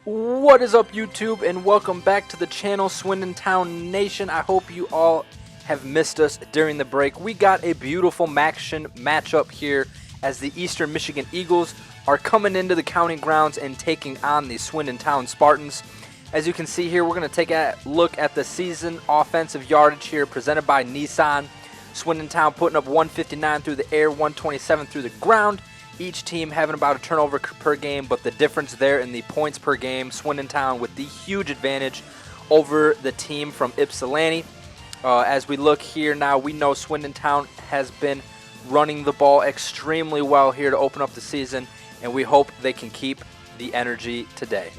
What is up, YouTube, and welcome back to the channel, Swindon Town Nation. I hope you all have missed us during the break. We got a beautiful matchup here as the Eastern Michigan Eagles are coming into the county grounds and taking on the Swindon Town Spartans. As you can see here, we're going to take a look at the season offensive yardage here presented by Nissan. Swindon Town putting up 159 through the air, 127 through the ground. Each team having about a turnover per game, but the difference there in the points per game, Swindon Town with the huge advantage over the team from Ypsilanti. As we look here now, we know Swindon Town has been running the ball extremely well here to open up the season, and we hope they can keep the energy today.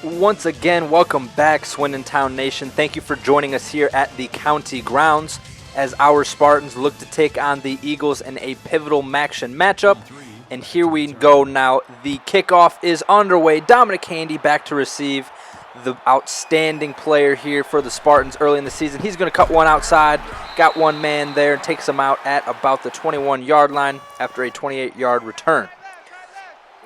Once again, welcome back, Swindon Town Nation. Thank you for joining us here at the county grounds as our Spartans look to take on the Eagles in a pivotal matchup. And here we go now. The kickoff is underway. Dominic Handy back to receive, the outstanding player here for the Spartans early in the season. He's going to cut one outside. Got one man there and takes him out at about the 21-yard line after a 28-yard return.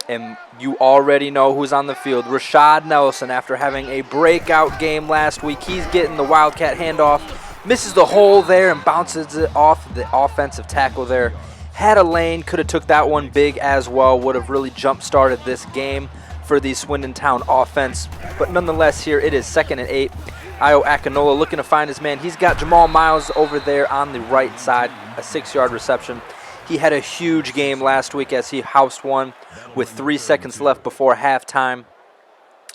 And you already know who's on the field. Rashad Nelson, after having a breakout game last week, he's getting the Wildcat handoff. Misses the hole there and bounces it off the offensive tackle there. Had a lane, could have took that one big as well. Would have really jump-started this game for the Swindon Town offense. But nonetheless, here it is 2nd and 8. Io Akinola looking to find his man. He's got Jamal Miles over there on the right side, a 6-yard reception. He had a huge game last week as he housed one with 3 seconds left before halftime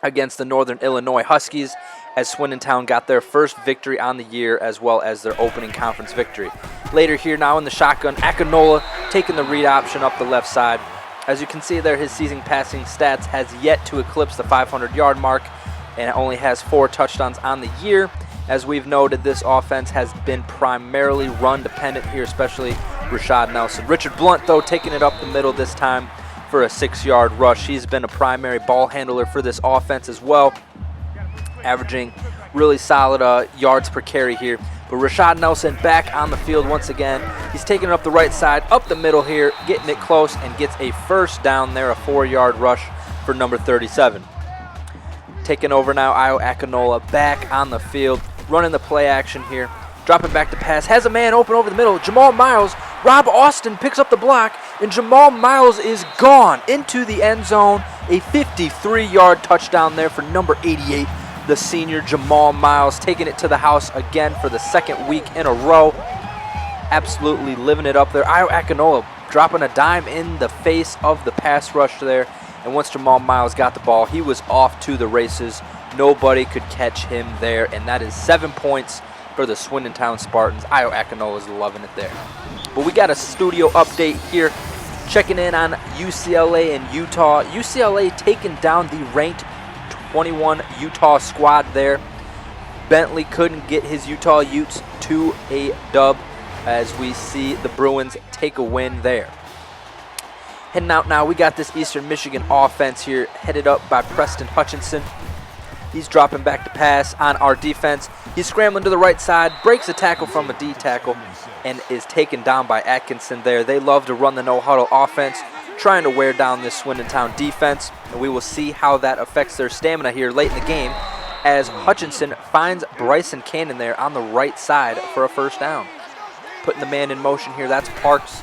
against the Northern Illinois Huskies, as Swindon Town got their first victory on the year as well as their opening conference victory. Later here now in the shotgun, Akinola taking the read option up the left side. As you can see there, his season passing stats has yet to eclipse the 500-yard mark and only has 4 touchdowns on the year. As we've noted, this offense has been primarily run-dependent here, especially Rashad Nelson. Richard Blunt, though, taking it up the middle this time for a 6-yard rush. He's been a primary ball handler for this offense as well, averaging really solid yards per carry here. But Rashad Nelson back on the field once again. He's taking it up the right side, up the middle here, getting it close, and gets a first down there, a 4-yard rush for number 37. Taking over now, Io Akinola back on the field, running the play action here. Dropping back to pass, has a man open over the middle. Jamal Miles, Rob Austin picks up the block, and Jamal Miles is gone into the end zone. A 53-yard touchdown there for number 88, the senior Jamal Miles, taking it to the house again for the 2nd week in a row. Absolutely living it up there. Io Akinola dropping a dime in the face of the pass rush there. And once Jamal Miles got the ball, he was off to the races. Nobody could catch him there, and that is 7 points for the Swindon Town Spartans. Io Akinola is loving it there. But we got a studio update here, checking in on UCLA and Utah. UCLA taking down the ranked 21 Utah squad there. Bentley couldn't get his Utah Utes to a dub as we see the Bruins take a win there. Heading out now, we got this Eastern Michigan offense here, headed up by Preston Hutchinson. He's dropping back to pass on our defense. He's scrambling to the right side, breaks a tackle from a D tackle, and is taken down by Atkinson there. They love to run the no-huddle offense, trying to wear down this Swindon Town defense, and we will see how that affects their stamina here late in the game as Hutchinson finds Bryson Cannon there on the right side for a first down. Putting the man in motion here, that's Parks.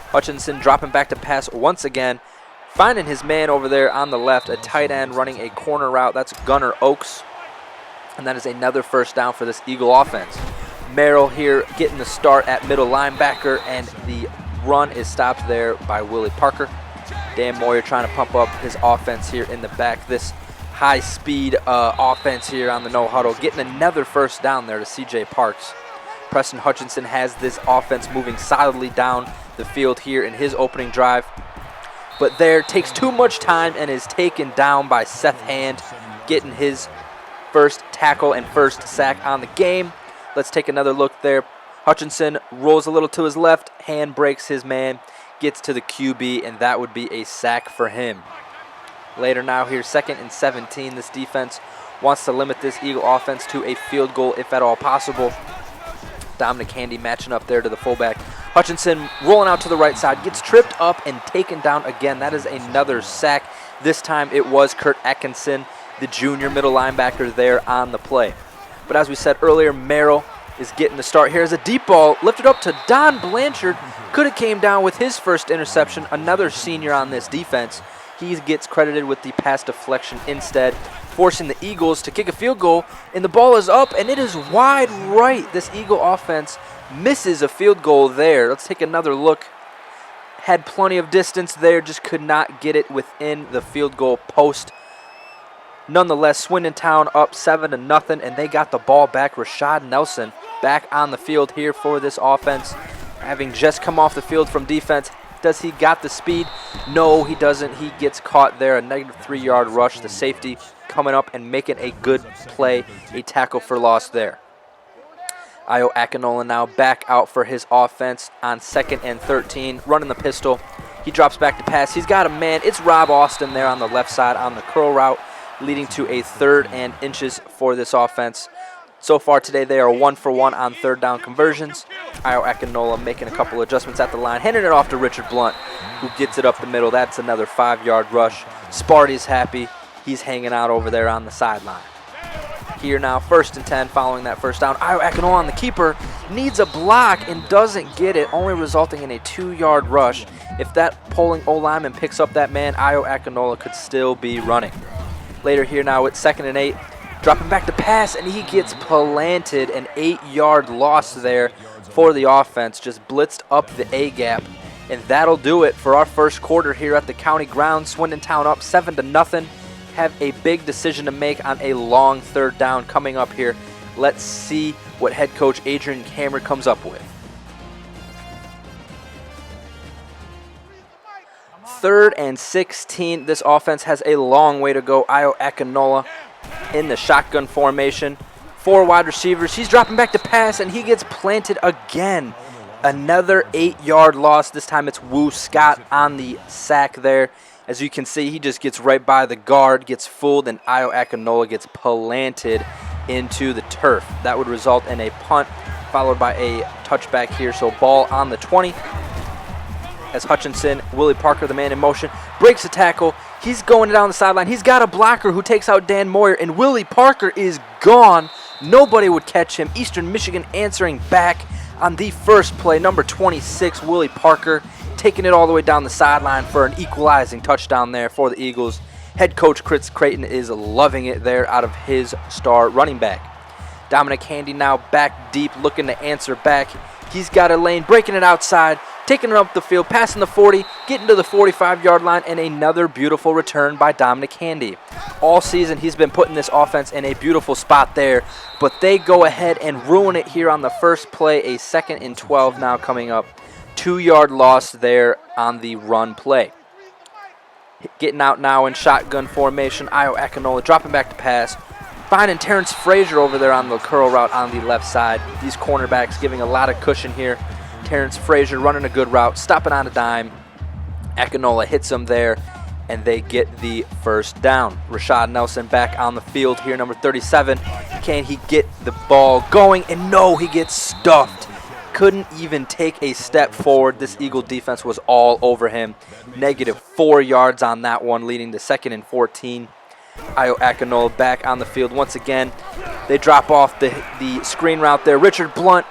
Hutchinson dropping back to pass once again, finding his man over there on the left, a tight end running a corner route. That's Gunnar Oakes. And that is another first down for this Eagle offense. Merrill here getting the start at middle linebacker, and the run is stopped there by Willie Parker. Dan Moyer trying to pump up his offense here in the back. This high-speed offense here on the no-huddle, getting another first down there to C.J. Parks. Preston Hutchinson has this offense moving solidly down the field here in his opening drive. But there takes too much time and is taken down by Seth Hand, getting his first tackle and first sack on the game. Let's take another look there. Hutchinson rolls a little to his left, hand breaks his man, gets to the QB, and that would be a sack for him. Later now here, 2nd and 17. This defense wants to limit this Eagle offense to a field goal if at all possible. Dominic Handy matching up there to the fullback. Hutchinson rolling out to the right side, gets tripped up and taken down again. That is another sack. This time it was Kurt Atkinson, the junior middle linebacker there on the play. But as we said earlier, Merrill is getting the start here as a deep ball lifted up to Don Blanchard. Could have came down with his first interception, another senior on this defense. He gets credited with the pass deflection instead, forcing the Eagles to kick a field goal, and the ball is up, and it is wide right. This Eagle offense misses a field goal there. Let's take another look. Had plenty of distance there, just could not get it within the field goal post. Nonetheless, Swindon Town up 7-0, and they got the ball back. Rashad Nelson back on the field here for this offense, having just come off the field from defense. Does he got the speed? No, he doesn't. He gets caught there, a negative 3-yard rush. The safety coming up and making a good play, a tackle for loss there. Io Akinola now back out for his offense on 2nd and 13, running the pistol. He drops back to pass. He's got a man. It's Rob Austin there on the left side on the curl route, leading to a 3rd and inches for this offense. So far today, they are 1 for 1 on 3rd down conversions. Io Akinola making a couple adjustments at the line, handing it off to Richard Blunt, who gets it up the middle. That's another 5-yard rush. Sparty's happy. He's hanging out over there on the sideline. Here now, 1st and 10 following that first down. Io Akinola on the keeper needs a block and doesn't get it, only resulting in a 2-yard rush. If that pulling O-lineman picks up that man, Io Akinola could still be running. Later here now, it's 2nd and 8. Dropping back to pass, and he gets planted. An 8-yard loss there for the offense. Just blitzed up the A-gap, and that'll do it for our first quarter here at the county grounds. Swindon Town up 7-0. Have a big decision to make on a long 3rd down coming up here. Let's see what head coach Adrian Cameron comes up with. 3rd and 16. This offense has a long way to go. Io Akinola in the shotgun formation. 4 wide receivers. He's dropping back to pass, and he gets planted again. Another 8-yard loss. This time it's Woo Scott on the sack there. As you can see, he just gets right by the guard, gets fooled, and Io Akinola gets planted into the turf. That would result in a punt, followed by a touchback here. So ball on the 20. As Hutchinson, Willie Parker, the man in motion, breaks a tackle. He's going down the sideline. He's got a blocker who takes out Dan Moyer, and Willie Parker is gone. Nobody would catch him. Eastern Michigan answering back on the first play. Number 26, Willie Parker, taking it all the way down the sideline for an equalizing touchdown there for the Eagles. Head coach Chris Creighton is loving it there out of his star running back. Dominic Handy now back deep, looking to answer back. He's got a lane, breaking it outside, taking it up the field, passing the 40, getting to the 45-yard line, and another beautiful return by Dominic Handy. All season, he's been putting this offense in a beautiful spot there, but they go ahead and ruin it here on the first play, a 2nd and 12 now coming up. 2-yard loss there on the run play. Getting out now in shotgun formation, Io Akinola dropping back to pass, finding Terrence Frazier over there on the curl route on the left side. These cornerbacks giving a lot of cushion here. Terrence Frazier running a good route, stopping on a dime. Akinola hits him there, and they get the first down. Rashad Nelson back on the field here, number 37. Can he get the ball going? And no, he gets stuffed. Couldn't even take a step forward. This Eagle defense was all over him. Negative 4 yards on that one, leading to 2nd and 14. Io Akinola back on the field once again. They drop off the screen route there. Richard Blunt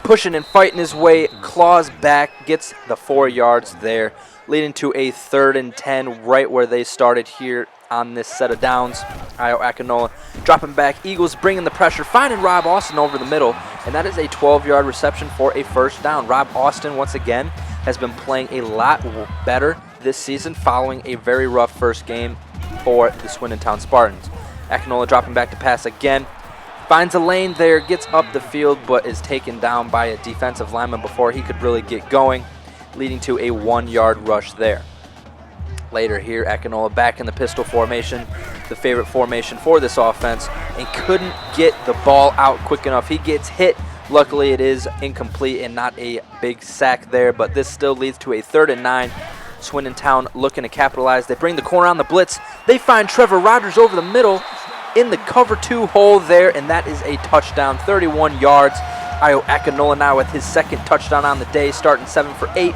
pushing and fighting his way, claws back, gets the 4 yards there, leading to a 3rd and 10 right where they started here on this set of downs. Io Akinola dropping back. Eagles bringing the pressure, finding Rob Austin over the middle, and that is a 12-yard reception for a first down. Rob Austin, once again, has been playing a lot better this season following a very rough first game for the Swindon Town Spartans. Akinola dropping back to pass again. Finds a lane there, gets up the field, but is taken down by a defensive lineman before he could really get going, leading to a 1-yard rush there. Later here, Akinola back in the pistol formation, the favorite formation for this offense, and couldn't get the ball out quick enough. He gets hit Luckily, it is incomplete and not a big sack there, but this still leads to a 3rd and 9. Swindon Town looking to capitalize. They bring the corner on the blitz. They find Trevor Rogers over the middle in the cover 2 hole there, and that is a touchdown, 31 yards. Io Akinola now with his 2nd touchdown on the day, starting 7 for 8.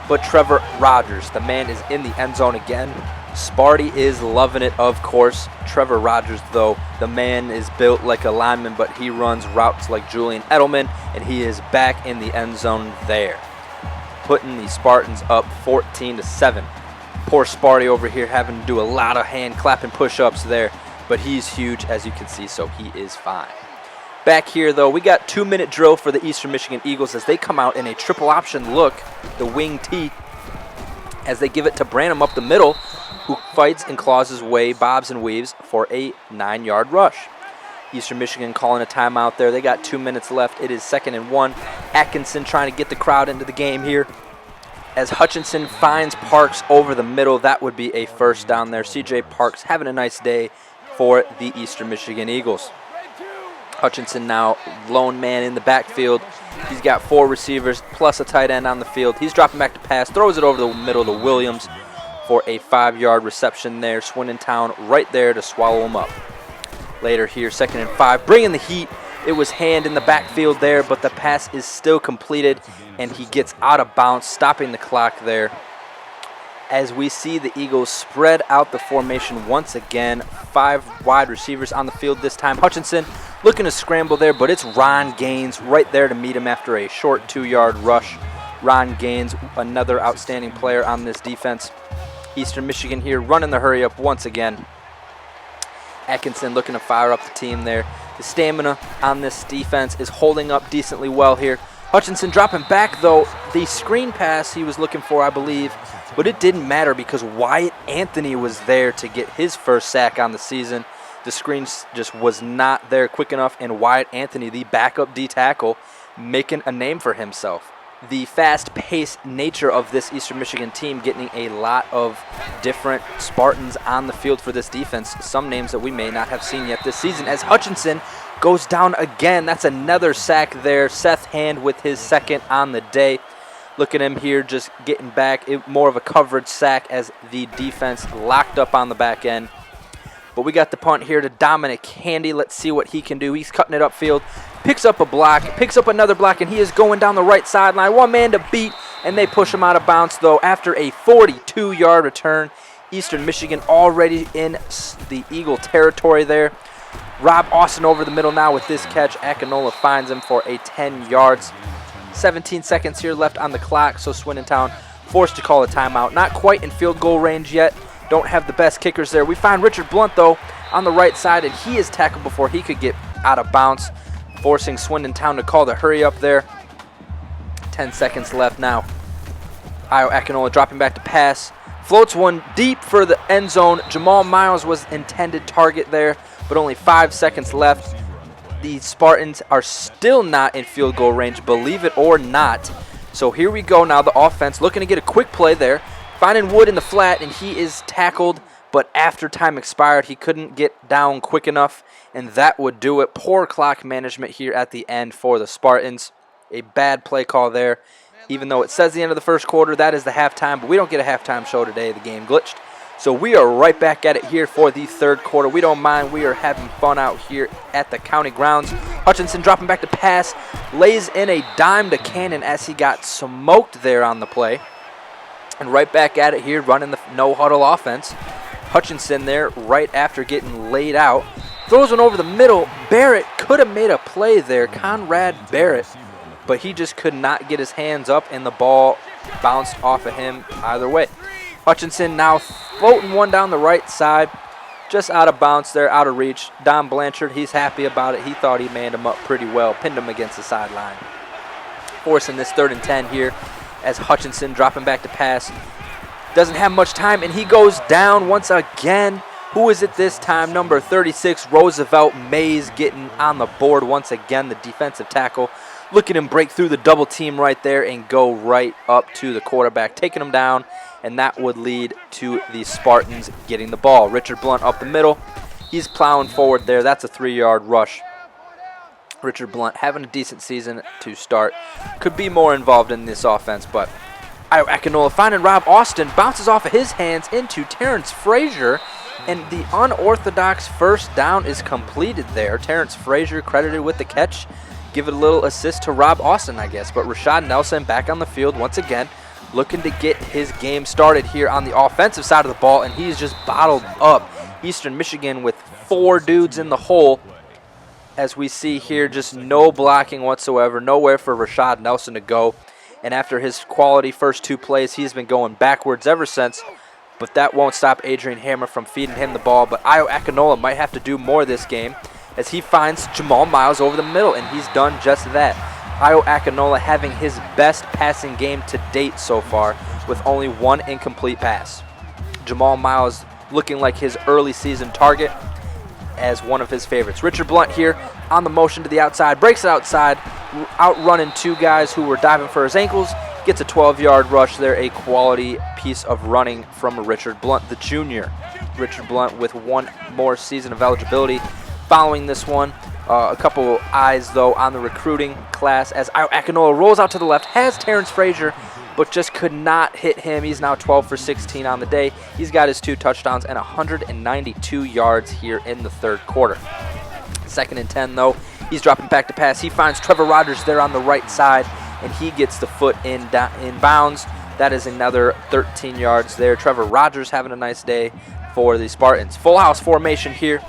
But Trevor Rogers, the man, is in the end zone again. Sparty is loving it, of course. Trevor Rogers, though, the man is built like a lineman, but he runs routes like Julian Edelman, and he is back in the end zone there, putting the Spartans up 14-7. Poor Sparty over here having to do a lot of hand clapping push-ups there, but he's huge, as you can see, so he is fine. Back here, though, we got 2-minute drill for the Eastern Michigan Eagles as they come out in a triple option look, the wing T, as they give it to Branham up the middle, who fights and claws his way, bobs and weaves for a 9-yard rush. Eastern Michigan calling a timeout there. They got 2 minutes left. It is 2nd and 1. Atkinson trying to get the crowd into the game here. As Hutchinson finds Parks over the middle, that would be a 1st down there. CJ Parks having a nice day for the Eastern Michigan Eagles. Hutchinson now lone man in the backfield. He's got 4 receivers plus a tight end on the field. He's dropping back to pass, throws it over the middle to Williams for a 5-yard reception there. Swindon Town right there to swallow him up. Later here, 2nd and 5, bringing the heat. It was Hand in the backfield there, but the pass is still completed, and he gets out of bounds, stopping the clock there. As we see the Eagles spread out the formation once again, 5 wide receivers on the field this time. Hutchinson looking to scramble there, but it's Ron Gaines right there to meet him after a short 2-yard rush. Ron Gaines, another outstanding player on this defense. Eastern Michigan here running the hurry up once again. Atkinson looking to fire up the team there. The stamina on this defense is holding up decently well here. Hutchinson dropping back, though. The screen pass he was looking for, I believe, but it didn't matter because Wyatt Anthony was there to get his 1st sack on the season. The screen just was not there quick enough, and Wyatt Anthony, the backup D tackle, making a name for himself. The fast-paced nature of this Eastern Michigan team getting a lot of different Spartans on the field for this defense, some names that we may not have seen yet this season, as Hutchinson goes down again. That's another sack there. Seth Hand with his 2nd on the day. Look at him here just getting back. More of a coverage sack as the defense locked up on the back end. But we got the punt here to Dominic Handy. Let's see what he can do. He's cutting it upfield. Picks up a block, picks up another block, and he is going down the right sideline. 1 man to beat, and they push him out of bounds, though, after a 42-yard return. Eastern Michigan already in the Eagle territory there. Rob Austin over the middle now with this catch. Akinola finds him for a 10 yards. 17 seconds here left on the clock, so Swindon Town forced to call a timeout. Not quite in field goal range yet. Don't have the best kickers there. We find Richard Blunt, though, on the right side, and he is tackled before he could get out of bounds, forcing Swindon Town to call the hurry up there. 10 seconds left now. Io Akinola dropping back to pass. Floats one deep for the end zone. Jamal Miles was intended target there, but only 5 seconds left. The Spartans are still not in field goal range, believe it or not. So here we go now, the offense looking to get a quick play there. Finding Wood in the flat, and he is tackled, but after time expired, he couldn't get down quick enough, and that would do it. Poor clock management here at the end for the Spartans. A bad play call there. Even though it says the end of the 1st quarter, that is the halftime, but we don't get a halftime show today. The game glitched. So we are right back at it here for the 3rd quarter. We don't mind. We are having fun out here at the county grounds. Hutchinson dropping back to pass. Lays in a dime to Cannon as he got smoked there on the play. And right back at it here, running the no-huddle offense. Hutchinson there right after getting laid out. Throws one over the middle. Barrett could have made a play there, Conrad Barrett, but he just could not get his hands up, and the ball bounced off of him either way. Hutchinson now floating one down the right side, just out of bounds there, out of reach. Don Blanchard, he's happy about it. He thought he manned him up pretty well, pinned him against the sideline. Forcing this 3rd and 10 here as Hutchinson dropping back to pass. Doesn't have much time, and he goes down once again. Who is it this time? Number 36, Roosevelt Mays, getting on the board once again, the defensive tackle. Look at him break through the double team right there and go right up to the quarterback, taking him down, and that would lead to the Spartans getting the ball. Richard Blunt up the middle. He's plowing forward there. That's a 3-yard rush. Richard Blunt having a decent season to start. Could be more involved in this offense, but Akinola finding Rob Austin, bounces off of his hands into Terrence Frazier, and the unorthodox first down is completed there. Terrence Frazier credited with the catch. Give it a little assist to Rob Austin, I guess. But Rashad Nelson back on the field once again, looking to get his game started here on the offensive side of the ball, and he's just bottled up Eastern Michigan with 4 dudes in the hole. As we see here, just no blocking whatsoever, nowhere for Rashad Nelson to go. And after his quality first 2 plays, he's been going backwards ever since. But that won't stop Adrian Hammer from feeding him the ball. But Io Akinola might have to do more this game as he finds Jamal Miles over the middle, and he's done just that. Io Akinola having his best passing game to date so far with only 1 incomplete pass. Jamal Miles looking like his early season target as one of his favorites. Richard Blunt here on the motion to the outside, breaks it outside, outrunning 2 guys who were diving for his ankles, gets a 12-yard rush there, a quality piece of running from Richard Blunt, the junior. Richard Blunt with 1 more season of eligibility following this one. A couple eyes, though, on the recruiting class as Akinola rolls out to the left, has Terrence Frazier, but just could not hit him. He's now 12 for 16 on the day. He's got his 2 touchdowns and 192 yards here in the third quarter. 2nd and 10, though. He's dropping back to pass. He finds Trevor Rogers there on the right side, and he gets the foot in bounds. That is another 13 yards there. Trevor Rogers having a nice day for the Spartans. Full house formation here.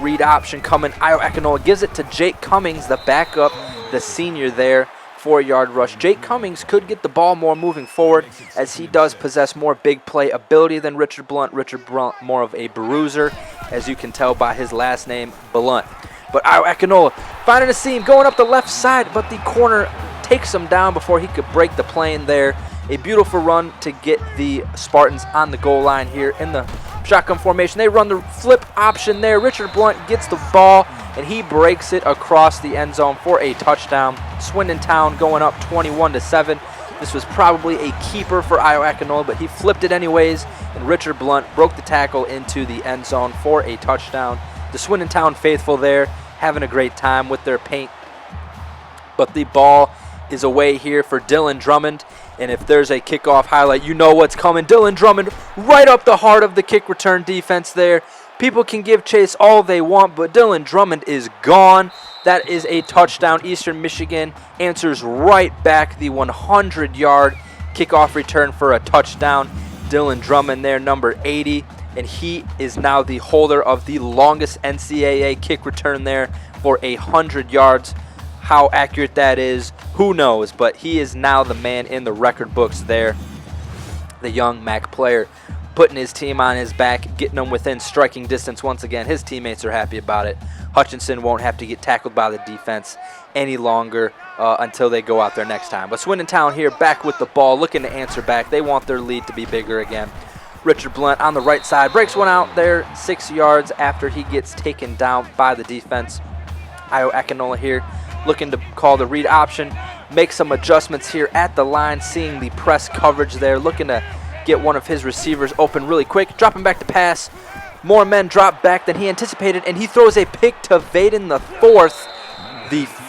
Read option coming. Io Akinola gives it to Jake Cummings, the backup, the senior there. 4-yard rush. Jake Cummings could get the ball more moving forward as he does possess more big play ability than Richard Blunt. Richard Blunt more of a bruiser, as you can tell by his last name, Blunt. But Io Akinola finding a seam, going up the left side, but the corner takes him down before he could break the plane there. A beautiful run to get the Spartans on the goal line here in the shotgun formation. They run the flip option there. Richard Blunt gets the ball, and he breaks it across the end zone for a touchdown. Swindon Town going up 21-7. This was probably a keeper for Io Akinola, but he flipped it anyways, and Richard Blunt broke the tackle into the end zone for a touchdown. The Swindon Town faithful there having a great time with their paint. But the ball is away here for Dylan Drummond. And if there's a kickoff highlight, you know what's coming. Dylan Drummond right up the heart of the kick return defense there. People can give chase all they want, but Dylan Drummond is gone. That is a touchdown. Eastern Michigan answers right back the 100-yard kickoff return for a touchdown. Dylan Drummond there, number 80, and he is now the holder of the longest NCAA kick return there for 100 yards. How accurate that is, who knows, but he is now the man in the record books there. The young MAC player putting his team on his back, getting them within striking distance once again. His teammates are happy about it. Hutchinson won't have to get tackled by the defense any longer until they go out there next time. But Swindon Town here back with the ball, looking to answer back. They want their lead to be bigger again. Richard Blunt on the right side breaks one out there 6 yards after he gets taken down by the defense. Io Akinola here looking to call the read option, make some adjustments here at the line, seeing the press coverage there, looking to get one of his receivers open really quick, dropping back to pass. More men drop back than he anticipated, and he throws a pick to Vaden the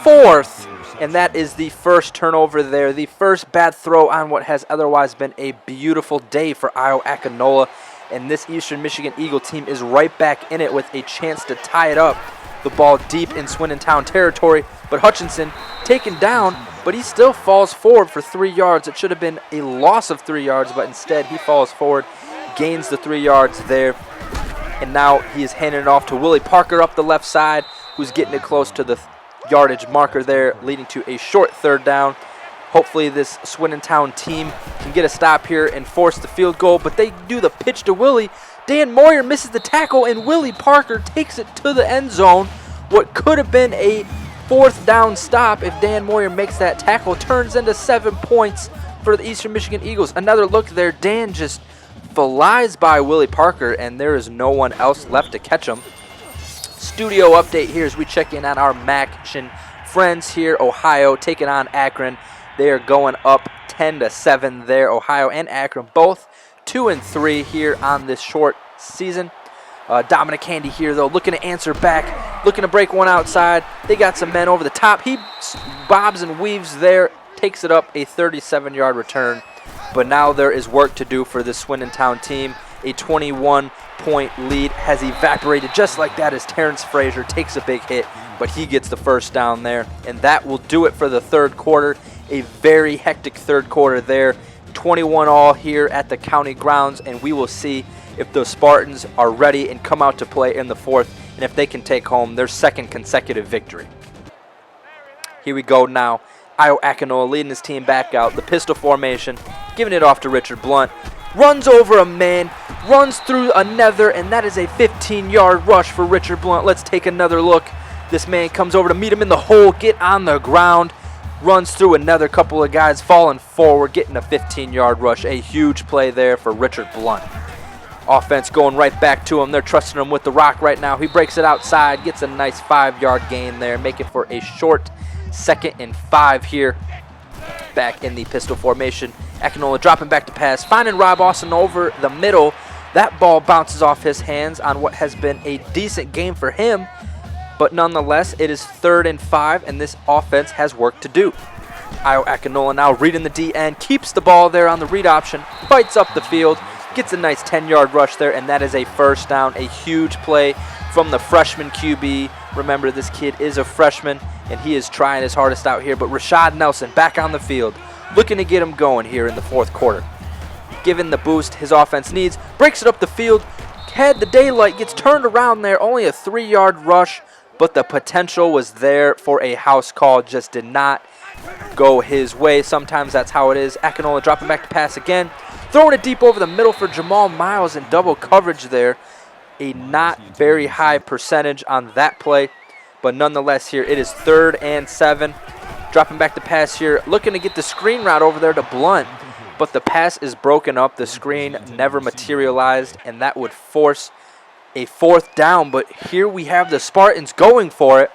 fourth, and that is the first turnover there, the first bad throw on what has otherwise been a beautiful day for Io Akinola, and this Eastern Michigan Eagle team is right back in it with a chance to tie it up. The ball deep in Swindon Town territory, but Hutchinson taken down, but he still falls forward for 3 yards. It should have been a loss of 3 yards, but instead he falls forward, gains the 3 yards there, and now he is handing it off to Willie Parker up the left side, who's getting it close to the yardage marker there, leading to a short third down. Hopefully this Swindon Town team can get a stop here and force the field goal, but they do the pitch to Willie. Dan Moyer misses the tackle, and Willie Parker takes it to the end zone. What could have been a fourth down stop if Dan Moyer makes that tackle turns into 7 points for the Eastern Michigan Eagles. Another look there. Dan just flies by Willie Parker, and there is no one else left to catch him. Studio update here as we check in on our MAC friends here. Ohio taking on Akron. They are going up 10-7 there. Ohio and Akron both 2-3 here on this short season. Dominic Handy here, though, looking to answer back, looking to break one outside. They got some men over the top. He bobs and weaves there, takes it up, a 37-yard return. But now there is work to do for this Swindon Town team. A 21-point lead has evaporated just like that as Terrence Frazier takes a big hit, but he gets the first down there. And that will do it for the third quarter. A very hectic third quarter there. 21 all here at the county grounds, and we will see if the Spartans are ready and come out to play in the fourth, and if they can take home their second consecutive victory. Here we go now. Io Akinola leading his team back out. The pistol formation, giving it off to Richard Blunt. Runs over a man, runs through another, and that is a 15-yard rush for Richard Blunt. Let's take another look. This man comes over to meet him in the hole, get on the ground, runs through another couple of guys, falling forward, getting a 15-yard rush. A huge play there for Richard Blunt. Offense going right back to him. They're trusting him with the rock right now. He breaks it outside, gets a nice 5-yard gain there, making for a short 2nd and 5 here. Back in the pistol formation. Akinola dropping back to pass, finding Rob Austin over the middle. That ball bounces off his hands on what has been a decent game for him. But nonetheless, it is 3rd and 5, and this offense has work to do. Io Akinola now reading the DN, keeps the ball there on the read option, fights up the field, gets a nice 10-yard rush there, and that is a first down. A huge play from the freshman QB. Remember, this kid is a freshman, and he is trying his hardest out here. But Rashad Nelson back on the field, looking to get him going here in the fourth quarter. Given the boost his offense needs, breaks it up the field, had the daylight, gets turned around there, only a 3-yard rush. But the potential was there for a house call, just did not go his way. Sometimes that's how it is. Akinola dropping back to pass again. Throwing it deep over the middle for Jamal Miles in double coverage there. A not very high percentage on that play. But nonetheless here, it is 3rd and 7. Dropping back to pass here. Looking to get the screen route over there to Blunt. But the pass is broken up. The screen never materialized, and that would force a 4th down, but here we have the Spartans going for it.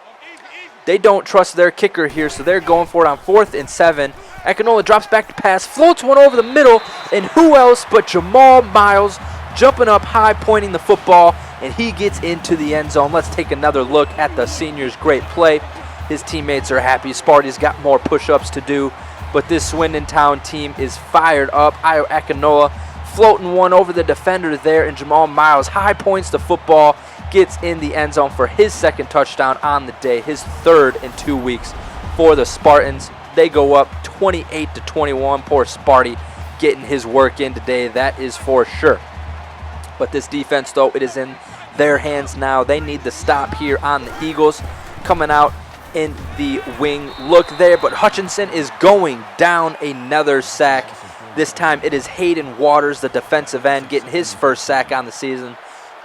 They don't trust their kicker here, so they're going for it on 4th and 7. Akinola drops back to pass, floats one over the middle, and who else but Jamal Miles jumping up high, pointing the football, and he gets into the end zone. Let's take another look at the senior's great play. His teammates are happy. Sparty's got more push-ups to do, but this Swindon Town team is fired up. Io Akinola floating one over the defender there, and Jamal Miles high points the football, gets in the end zone for his 2nd touchdown on the day, his 3rd in 2 weeks for the Spartans. They go up 28-21. Poor Sparty getting his work in today, that is for sure. But this defense, though, it is in their hands now. They need the stop here on the Eagles. Coming out in the wing look there, but Hutchinson is going down, another sack. This time it is Hayden Waters, the defensive end, getting his first sack on the season.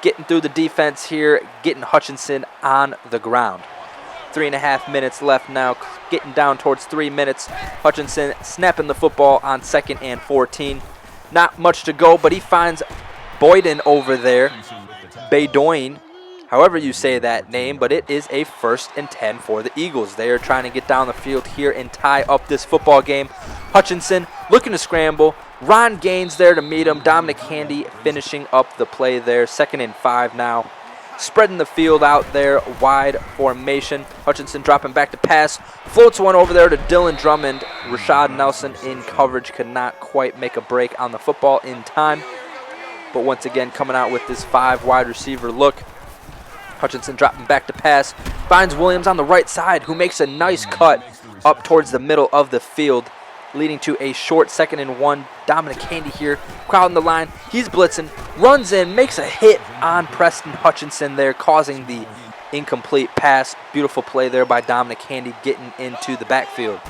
Getting through the defense here, getting Hutchinson on the ground. 3.5 minutes left now, getting down towards 3 minutes. Hutchinson snapping the football on 2nd and 14. Not much to go, but he finds Boyden over there. Baydoin, however you say that name, but it is a 1st and 10 for the Eagles. They are trying to get down the field here and tie up this football game. Hutchinson looking to scramble. Ron Gaines there to meet him. Dominic Handy finishing up the play there. 2nd and 5 now. Spreading the field out there, wide formation. Hutchinson dropping back to pass. Floats one over there to Dylan Drummond. Rashad Nelson in coverage could not quite make a break on the football in time. But once again, coming out with this 5 wide receiver look. Hutchinson dropping back to pass. Finds Williams on the right side, who makes a nice cut up towards the middle of the field, leading to a short 2nd and 1. Dominic Handy here, crowding the line. He's blitzing, runs in, makes a hit on Preston Hutchinson there, causing the incomplete pass. Beautiful play there by Dominic Handy getting into the backfield.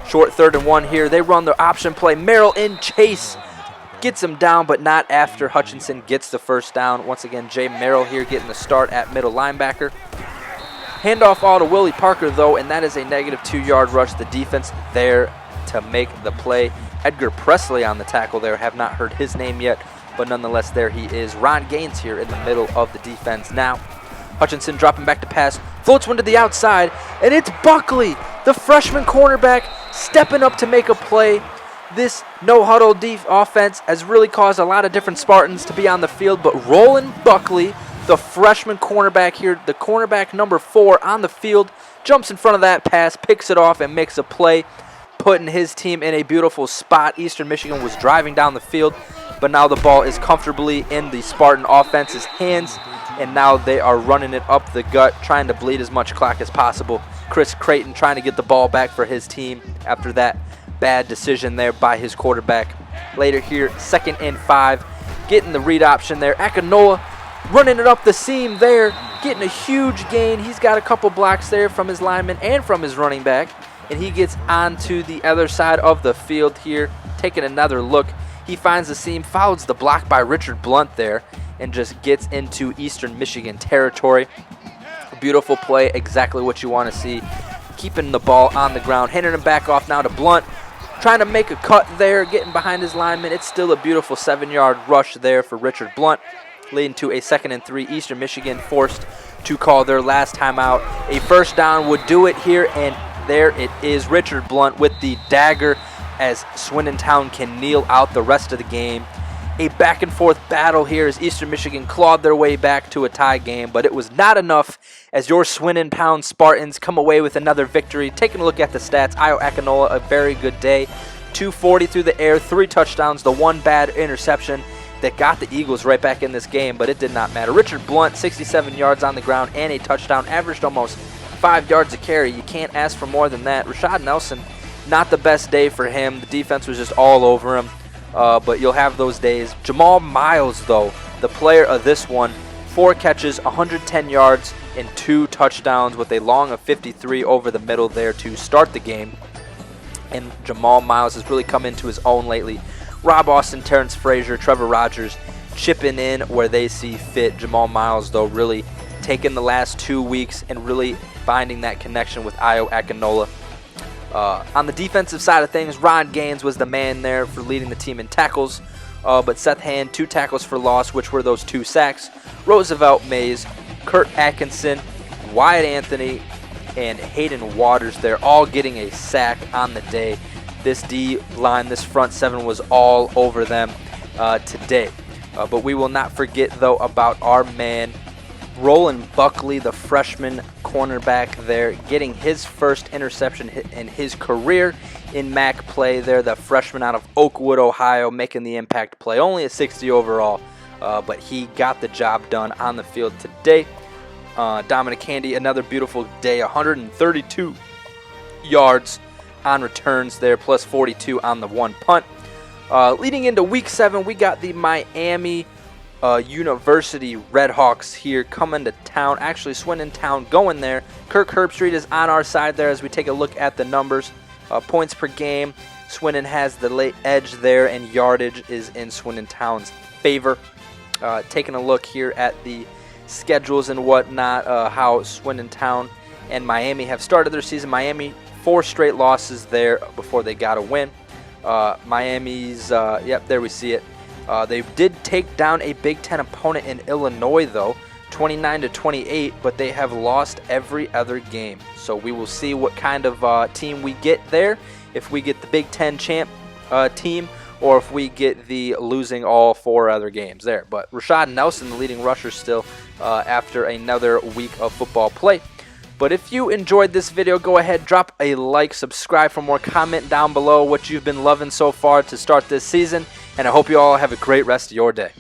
Short 3rd and 1 here. They run their option play. Merrill in chase. Gets him down, but not after Hutchinson gets the first down. Once again, Jay Merrill here getting the start at middle linebacker. Handoff all to Willie Parker, though, and that is a negative 2-yard rush. The defense there to make the play. Edgar Presley on the tackle there. Have not heard his name yet, but nonetheless, there he is. Ron Gaines here in the middle of the defense now. Hutchinson dropping back to pass. Floats one to the outside, and it's Buckley, the freshman cornerback, stepping up to make a play. This no-huddle offense has really caused a lot of different Spartans to be on the field, but Roland Buckley The freshman cornerback here, the cornerback number 4 on the field, jumps in front of that pass, picks it off, and makes a play, putting his team in a beautiful spot. Eastern Michigan was driving down the field, but now the ball is comfortably in the Spartan offense's hands, and now they are running it up the gut, trying to bleed as much clock as possible. Chris Creighton trying to get the ball back for his team after that bad decision there by his quarterback. Later here, 2nd and 5, getting the read option there. Akinola running it up the seam there, getting a huge gain. He's got a couple blocks there from his lineman and from his running back, and he gets onto the other side of the field here, taking another look. He finds the seam, follows the block by Richard Blunt there, and just gets into Eastern Michigan territory. A beautiful play, exactly what you want to see. Keeping the ball on the ground, handing him back off now to Blunt, trying to make a cut there, getting behind his lineman. It's still a beautiful 7-yard rush there for Richard Blunt, leading to a 2nd and 3. Eastern Michigan forced to call their last timeout. A first down would do it here, and there it is. Richard Blunt with the dagger as Swindon Town can kneel out the rest of the game. A back and forth battle here as Eastern Michigan clawed their way back to a tie game, but it was not enough as your Swindon Town Spartans come away with another victory. Taking a look at the stats, Io Akinola, a very good day. 240 through the air, 3 touchdowns, the 1 bad interception that got the Eagles right back in this game, but it did not matter. Richard Blunt, 67 yards on the ground and a touchdown, averaged almost 5 yards a carry. You can't ask for more than that. Rashad Nelson, not the best day for him. The defense was just all over him, but you'll have those days. Jamal Miles, though, the player of this one, 4 catches, 110 yards, and 2 touchdowns with a long of 53 over the middle there to start the game. And Jamal Miles has really come into his own lately. Rob Austin, Terrence Frazier, Trevor Rogers chipping in where they see fit. Jamal Miles, though, really taking the last 2 weeks and really finding that connection with Io Akinola. On the defensive side of things, Ron Gaines was the man there for leading the team in tackles, but Seth Hand, 2 tackles for loss, which were those 2 sacks. Roosevelt Mays, Kurt Atkinson, Wyatt Anthony, and Hayden Waters, they're all getting a sack on the day. This D line, this front 7 was all over them today. But we will not forget, though, about our man, Roland Buckley, the freshman cornerback there, getting his first interception in his career in MAC play there. The freshman out of Oakwood, Ohio, making the impact play. Only a 60 overall, but he got the job done on the field today. Dominic Candy, another beautiful day, 132 yards on returns there, plus 42 on the 1 punt. Leading into Week 7, we got the Miami University Redhawks here coming to town. Actually, Swindon Town going there. Kirk Herbstreit is on our side there as we take a look at the numbers. Points per game, Swindon has the late edge there, and yardage is in Swindon Town's favor. Taking a look here at the schedules and whatnot, how Swindon Town and Miami have started their season. Miami, 4 straight losses there before they got a win. Miami's, yep, there we see it. They did take down a Big Ten opponent in Illinois, though, 29-28, but they have lost every other game. So we will see what kind of team we get there, if we get the Big Ten champ team, or if we get the losing all 4 other games there. But Rashad Nelson, the leading rusher still, after another week of football play. But if you enjoyed this video, go ahead, drop a like, subscribe for more, comment down below what you've been loving so far to start this season, and I hope you all have a great rest of your day.